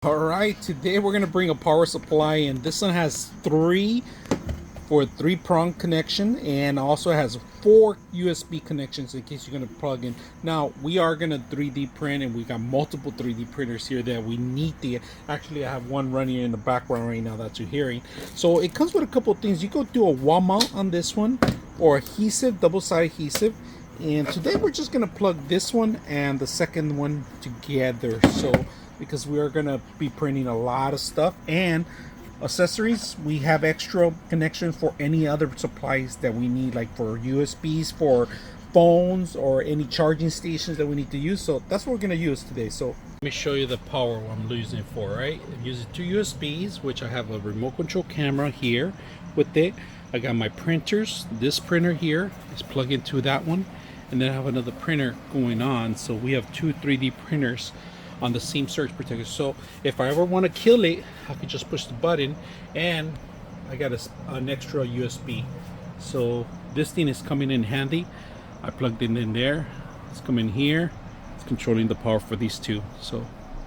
All right, today we're gonna bring a power supply, and this one has three prong connection, and also has 4 USB connections in case you're gonna plug in. Now we are gonna 3D print, and we got multiple 3D printers here that we need to. Actually, I have one running in the background right now that you're hearing. So it comes with a couple of things. You go do a wall mount on this one, or adhesive, double-sided adhesive. And today we're just gonna plug this one and the second one together. So because we are gonna be printing a lot of stuff and accessories, we have extra connections for any other supplies that we need, like for USBs, for phones, or any charging stations that we need to use. So that's what we're gonna use today. So let me show you the power I'm using for. Right, I'm using 2 USBs, which I have a remote control camera here with it. I got my printers. This printer here is plugged into that one, and then I have another printer going on. So we have 2 3D printers on the same surge protector. So if I ever want to kill it, I can just push the button, and I got an extra USB. So this thing is coming in handy. I plugged it in there. It's coming here. It's controlling the power for these two. So